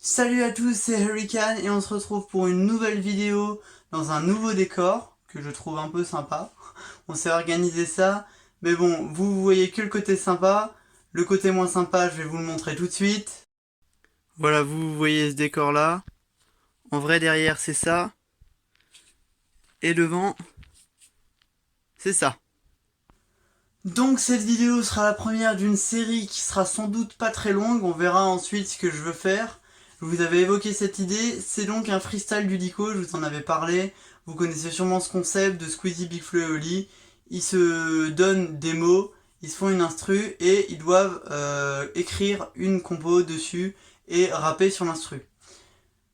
Salut à tous, c'est Hurricane et on se retrouve pour une nouvelle vidéo dans un nouveau décor que je trouve un peu sympa. On s'est organisé ça, mais bon, vous voyez que le côté sympa. Le côté moins sympa, je vais vous le montrer tout de suite. Voilà, vous voyez ce décor là. En vrai, derrière, c'est ça. Et devant, c'est ça. Donc cette vidéo sera la première d'une série qui sera sans doute pas très longue. On verra ensuite ce que je veux faire. Je vous avais évoqué cette idée, c'est donc un freestyle du Dico, je vous en avais parlé. Vous connaissez sûrement ce concept de Squeezie, Big Flo et Oli. Ils se donnent des mots, ils se font une instru et ils doivent écrire une compo dessus et rapper sur l'instru.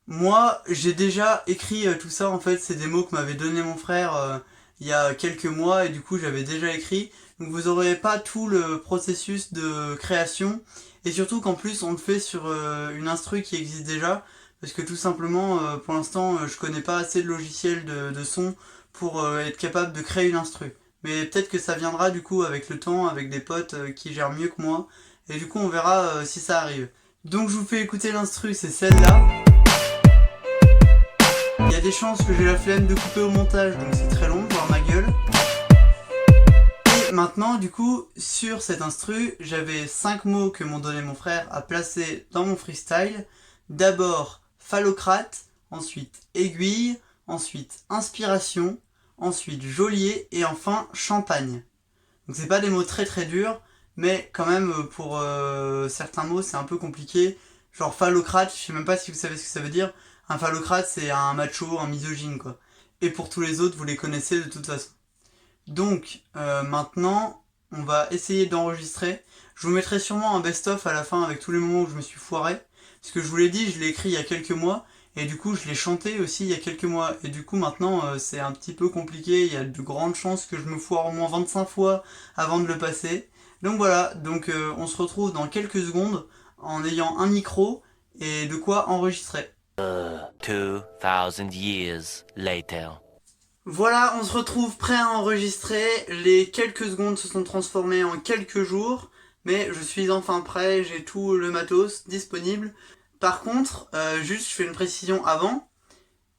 Moi, j'ai déjà écrit tout ça, en fait, c'est des mots que m'avait donné mon frère il y a quelques mois et du coup j'avais déjà écrit. Donc vous aurez pas tout le processus de création et surtout qu'en plus on le fait sur une instru qui existe déjà parce que tout simplement pour l'instant je connais pas assez de logiciels de son pour être capable de créer une instru. Mais peut-être que ça viendra du coup avec le temps, avec des potes qui gèrent mieux que moi et du coup on verra si ça arrive. Donc je vous fais écouter l'instru, c'est celle-là. Il y a des chances que j'ai la flemme de couper au montage, donc c'est très long, voir ma gueule. Et maintenant, du coup, sur cette instru, j'avais 5 mots que m'ont donné mon frère à placer dans mon freestyle. D'abord, phallocrate, ensuite aiguille, ensuite inspiration, ensuite geôlier et enfin champagne. Donc c'est pas des mots très très durs, mais quand même pour certains mots c'est un peu compliqué. Genre phallocrate, je sais même pas si vous savez ce que ça veut dire. Un phallocrate c'est un macho, un misogyne quoi. Et pour tous les autres vous les connaissez de toute façon. Donc maintenant on va essayer d'enregistrer. Je vous mettrai sûrement un best-of à la fin avec tous les moments où je me suis foiré. Parce que je vous l'ai dit, je l'ai écrit il y a quelques mois. Et du coup, je l'ai chanté aussi il y a quelques mois. Et du coup, maintenant, c'est un petit peu compliqué. Il y a de grandes chances que je me foire au moins 25 fois avant de le passer. Donc voilà, donc on se retrouve dans quelques secondes en ayant un micro et de quoi enregistrer. 2000 years later. Voilà, on se retrouve prêt à enregistrer. Les quelques secondes se sont transformées en quelques jours. Mais je suis enfin prêt, j'ai tout le matos disponible. Par contre, juste je fais une précision avant.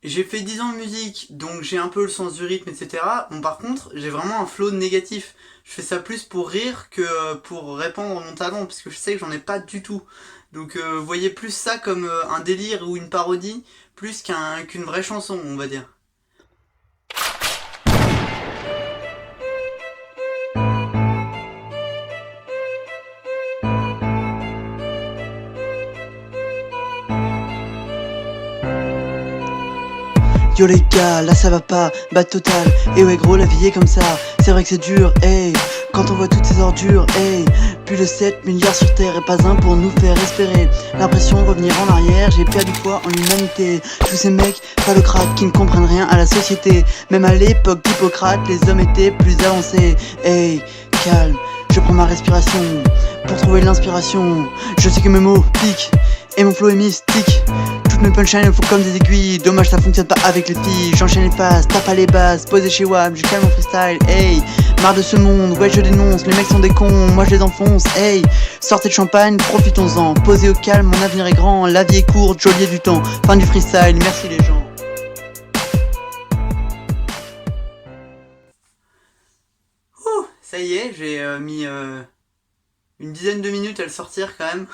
J'ai fait 10 ans de musique, donc j'ai un peu le sens du rythme, etc. Bon, par contre, j'ai vraiment un flow négatif. Je fais ça plus pour rire que pour répandre mon talent, parce que je sais que j'en ai pas du tout. Donc voyez plus ça comme un délire ou une parodie, plus qu'une vraie chanson, on va dire. Yo les gars, là ça va pas, bad total. Et ouais gros, la vie est comme ça, c'est vrai que c'est dur, hey. Quand on voit toutes ces ordures, hey. Plus de 7 milliards sur terre et pas un pour nous faire espérer. L'impression de revenir en arrière, j'ai perdu foi en l'humanité. Tous ces mecs, phallocrates, qui ne comprennent rien à la société. Même à l'époque d'Hippocrate, les hommes étaient plus avancés. Hey, calme, je prends ma respiration pour trouver l'inspiration. Je sais que mes mots piquent et mon flow est mystique. Mes punchlines font comme des aiguilles, dommage ça fonctionne pas avec les filles. J'enchaîne les passes, tape à les basses, posé chez WAP, je calme mon freestyle, hey. Marre de ce monde, ouais je dénonce, les mecs sont des cons, moi je les enfonce, hey. Sortez de champagne, profitons-en, posez au calme, mon avenir est grand, la vie est courte, geôlier du temps. Fin du freestyle, merci les gens. Ouh, ça y est, j'ai mis une dizaine de minutes à le sortir quand même.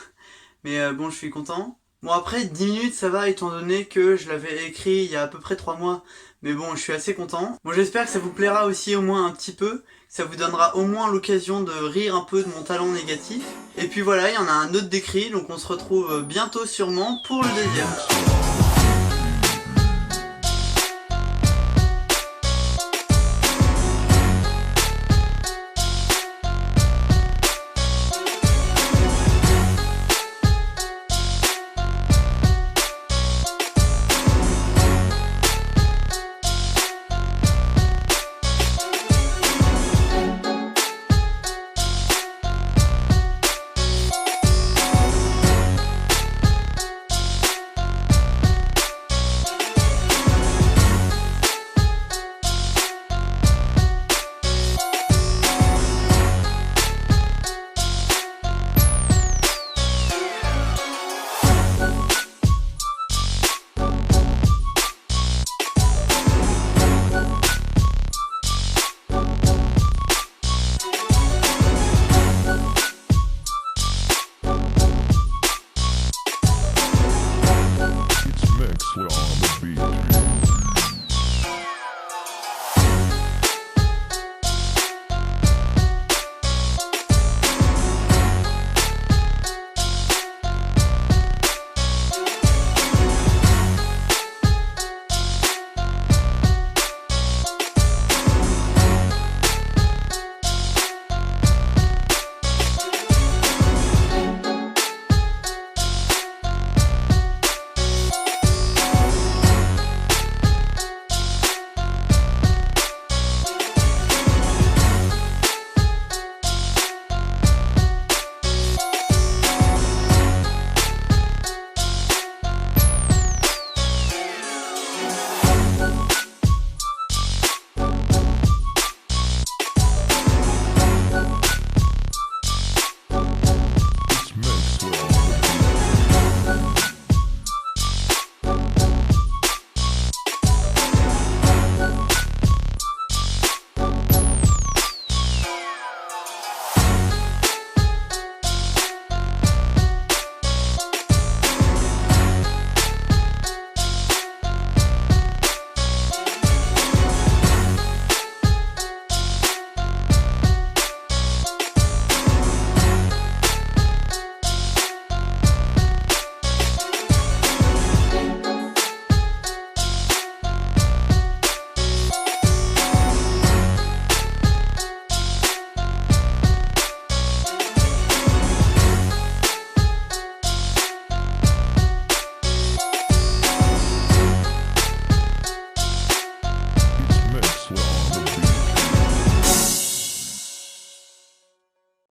Mais bon, je suis content. Bon, après 10 minutes ça va étant donné que je l'avais écrit il y a à peu près 3 mois. Mais bon, je suis assez content. Bon, j'espère que ça vous plaira aussi au moins un petit peu. Que ça vous donnera au moins l'occasion de rire un peu de mon talent négatif. Et puis voilà, il y en a un autre d'écrit, donc on se retrouve bientôt sûrement pour le deuxième.